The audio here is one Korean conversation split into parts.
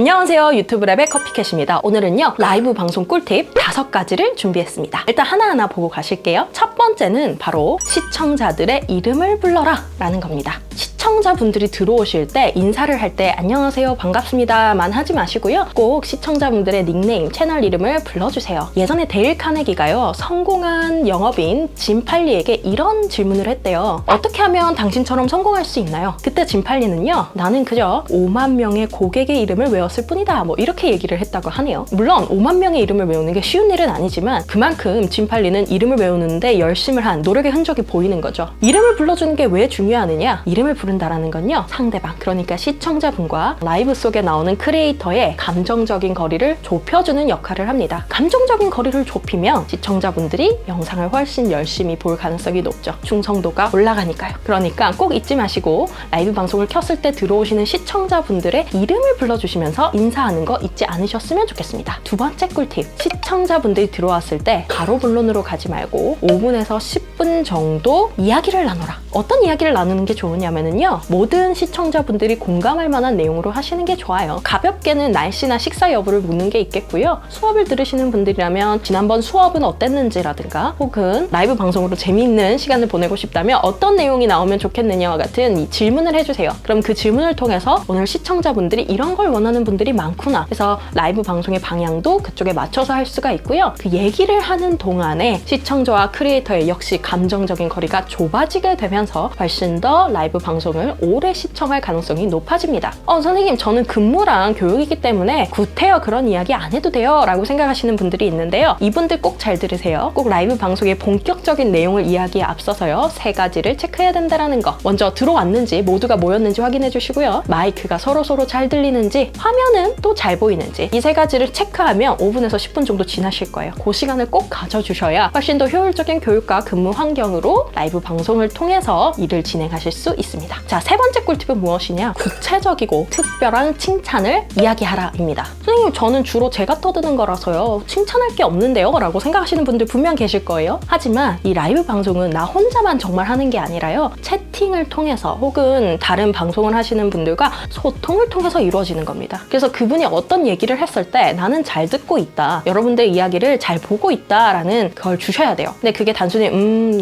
안녕하세요, 유튜브 랩의 커피캣입니다. 오늘은요 라이브 방송 꿀팁 5가지를 준비했습니다. 일단 하나하나 보고 가실게요. 첫 번째는 바로 시청자들의 이름을 불러라 라는 겁니다. 시청자분들이 들어오실 때 인사를 할 때 안녕하세요 반갑습니다만 하지 마시고요, 꼭 시청자분들의 닉네임, 채널 이름을 불러주세요. 예전에 데일 카네기가요 성공한 영업인 짐 팔리에게 이런 질문을 했대요. 어떻게 하면 당신처럼 성공할 수 있나요? 그때 짐 팔리는요, 나는 그저 5만 명의 고객의 이름을 외웠을 뿐이다, 뭐 이렇게 얘기를 했다고 하네요. 물론 5만 명의 이름을 외우는 게 쉬운 일은 아니지만 그만큼 짐 팔리는 이름을 외우는데 열심을 한 노력의 흔적이 보이는 거죠. 이름을 불러주는 게 왜 중요하느냐? 이름을 부른다라는 건요, 상대방, 그러니까 시청자분과 라이브 속에 나오는 크리에이터의 감정적인 거리를 좁혀주는 역할을 합니다. 감정적인 거리를 좁히면 시청자분들이 영상을 훨씬 열심히 볼 가능성이 높죠. 충성도가 올라가니까요. 그러니까 꼭 잊지 마시고 라이브 방송을 켰을 때 들어오시는 시청자분들의 이름을 불러주시면서 인사하는 거 잊지 않으셨으면 좋겠습니다. 두 번째 꿀팁, 시청자분들이 들어왔을 때 바로 본론으로 가지 말고 5분에서 10분 정도 이야기를 나눠라. 어떤 이야기를 나누는 게 좋으냐면요, 모든 시청자분들이 공감할 만한 내용으로 하시는 게 좋아요. 가볍게는 날씨나 식사 여부를 묻는 게 있겠고요, 수업을 들으시는 분들이라면 지난번 수업은 어땠는지라든가, 혹은 라이브 방송으로 재미있는 시간을 보내고 싶다면 어떤 내용이 나오면 좋겠느냐와 같은 이 질문을 해주세요. 그럼 그 질문을 통해서 오늘 시청자분들이 이런 걸 원하는 분들이 많구나, 그래서 라이브 방송의 방향도 그쪽에 맞춰서 할 수가 있고요. 그 얘기를 하는 동안에 시청자와 크리에이터의 역시 감정적인 거리가 좁아지게 되면서 훨씬 더 라이브 방송을 오래 시청할 가능성이 높아집니다. 선생님, 저는 근무랑 교육이기 때문에 구태여 그런 이야기 안 해도 돼요 라고 생각하시는 분들이 있는데요, 이분들 꼭 잘 들으세요. 꼭 라이브 방송의 본격적인 내용을 이야기에 앞서서요 3가지를 체크해야 된다는 거. 먼저 들어왔는지, 모두가 모였는지 확인해 주시고요, 마이크가 서로 잘 들리는지, 화면은 또 잘 보이는지, 이 3가지를 체크하면 5분에서 10분 정도 지나실 거예요. 그 시간을 꼭 가져주셔야 훨씬 더 효율적인 교육과 근무 환경으로 라이브 방송을 통해서 일을 진행하실 수 있습니다. 자, 3번째 꿀팁은 무엇이냐? 구체적이고 특별한 칭찬을 이야기하라 입니다. 선생님, 저는 주로 제가 떠드는 거라서요 칭찬할 게 없는데요 라고 생각하시는 분들 분명 계실 거예요. 하지만 이 라이브 방송은 나 혼자만 정말 하는 게 아니라요, 채팅을 통해서 혹은 다른 방송을 하시는 분들과 소통을 통해서 이루어지는 겁니다. 그래서 그분이 어떤 얘기를 했을 때 나는 잘 듣고 있다, 여러분들 이야기를 잘 보고 있다 라는 걸 주셔야 돼요. 근데 그게 단순히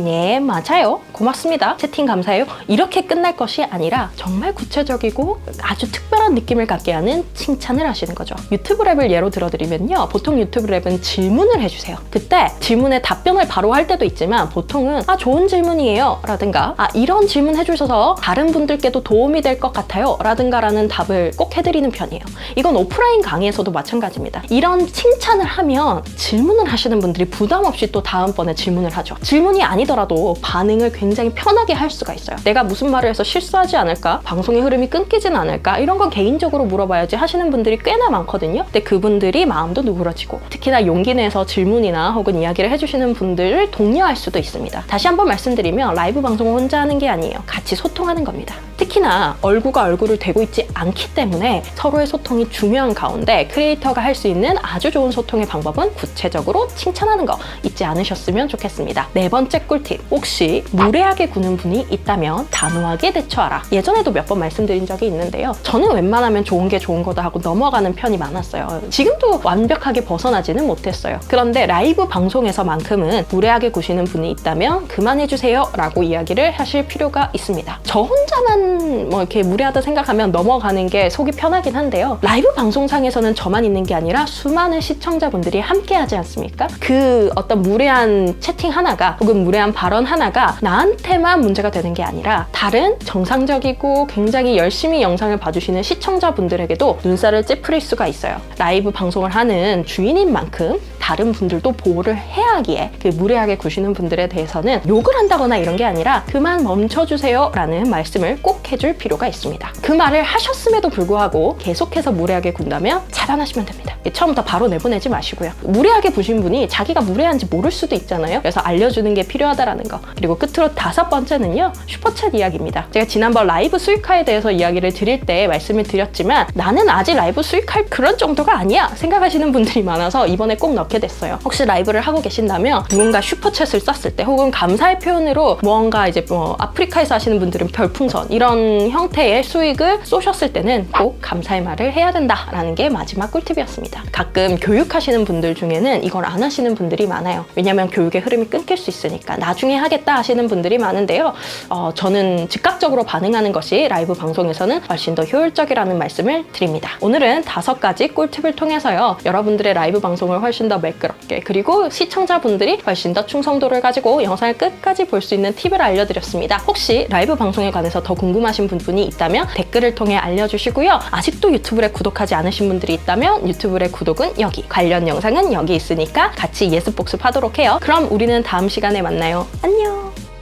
예 맞아요, 고맙습니다, 채팅 감사해요, 이렇게 끝날 것이 아니라 정말 구체적이고 아주 특별한 느낌을 갖게 하는 칭찬을 하시는 거죠. 유튜브 랩을 예로 들어드리면요, 보통 유튜브 랩은 질문을 해주세요. 그때 질문에 답변을 바로 할 때도 있지만 보통은 좋은 질문이에요 라든가 이런 질문 해주셔서 다른 분들께도 도움이 될 것 같아요 라든가 라는 답을 꼭 해드리는 편이에요. 이건 오프라인 강의에서도 마찬가지입니다. 이런 칭찬을 하면 질문을 하시는 분들이 부담 없이 또 다음번에 질문을 하죠. 질문이 아니더라도 반응을 굉장히 편하게 할 수가 있어요. 내가 무슨 말을 해서 실수하지 않을까? 방송의 흐름이 끊기진 않을까? 이런 건 개인적으로 물어봐야지 하시는 분들이 꽤나 많거든요. 근데 그분들이 마음도 누그러지고, 특히나 용기 내서 질문이나 혹은 이야기를 해주시는 분들을 독려할 수도 있습니다. 다시 한번 말씀드리면 라이브 방송을 혼자 하는 게 아니에요. 같이 소통하는 겁니다. 특히나 얼굴과 얼굴을 대고 있지 않기 때문에 서로의 소통이 중요한 가운데 크리에이터가 할 수 있는 아주 좋은 소통의 방법은 구체적으로 칭찬하는 거 잊지 않으셨으면 좋겠습니다. 4번째 꿀팁, 혹시 무례하게 구는 분이 있다면 단호하게 대처하라. 예전에도 몇 번 말씀드린 적이 있는데요, 저는 웬만하면 좋은 게 좋은 거다 하고 넘어가는 편이 많았어요. 지금도 완벽하게 벗어나지는 못했어요. 그런데 라이브 방송에서만큼은 무례하게 구시는 분이 있다면 그만해주세요 라고 이야기를 하실 필요가 있습니다. 저 혼자만 이렇게 무례하다 생각하면 넘어가는 게 속이 편하긴 한데요, 라이브 방송상에서는 저만 있는 게 아니라 수많은 시청자분들이 함께 하지 않습니까? 그 어떤 무례한 채팅 하나가 혹은 무례한 발언 하나가 나한테만 문제가 되는 게 아니라 다른 정상적이고 굉장히 열심히 영상을 봐주시는 시청자분들에게도 눈살을 찌푸릴 수가 있어요. 라이브 방송을 하는 주인인 만큼 다른 분들도 보호를 해야 하기에 그 무례하게 구시는 분들에 대해서는 욕을 한다거나 이런 게 아니라 그만 멈춰주세요 라는 말씀을 꼭 해줄 필요가 있습니다. 그 말을 하셨음에도 불구하고 계속해서 무례하게 군다면 차단하시면 됩니다. 처음부터 바로 내보내지 마시고요. 무례하게 구신 분이 자기가 무례한지 모를 수도 있잖아요. 그래서 알려주는 게 필요하다라는 거. 그리고 끝으로 5번째는요, 슈퍼챗 이야기입니다. 제가 지난번 라이브 수익화에 대해서 이야기를 드릴 때 말씀을 드렸지만 나는 아직 라이브 수익할 그런 정도가 아니야 생각하시는 분들이 많아서 이번에 꼭 넣게 됐어요. 혹시 라이브를 하고 계신다면 누군가 슈퍼챗을 썼을 때 혹은 감사의 표현으로 무언가 이제 아프리카에서 하시는 분들은 별풍선 이런 이런 형태의 수익을 쏘셨을 때는 꼭 감사의 말을 해야 된다라는 게 마지막 꿀팁이었습니다. 가끔 교육하시는 분들 중에는 이걸 안 하시는 분들이 많아요. 왜냐면 교육의 흐름이 끊길 수 있으니까 나중에 하겠다 하시는 분들이 많은데요. 저는 즉각적으로 반응하는 것이 라이브 방송에서는 훨씬 더 효율적이라는 말씀을 드립니다. 오늘은 5가지 꿀팁을 통해서요. 여러분들의 라이브 방송을 훨씬 더 매끄럽게, 그리고 시청자분들이 훨씬 더 충성도를 가지고 영상을 끝까지 볼 수 있는 팁을 알려드렸습니다. 혹시 라이브 방송에 관해서 더 궁금하신 분이 있다면 댓글을 통해 알려주시고요. 아직도 유튜브에 구독하지 않으신 분들이 있다면 유튜브의 구독은 여기, 관련 영상은 여기 있으니까 같이 예습 복습하도록 해요. 그럼 우리는 다음 시간에 만나요. 안녕!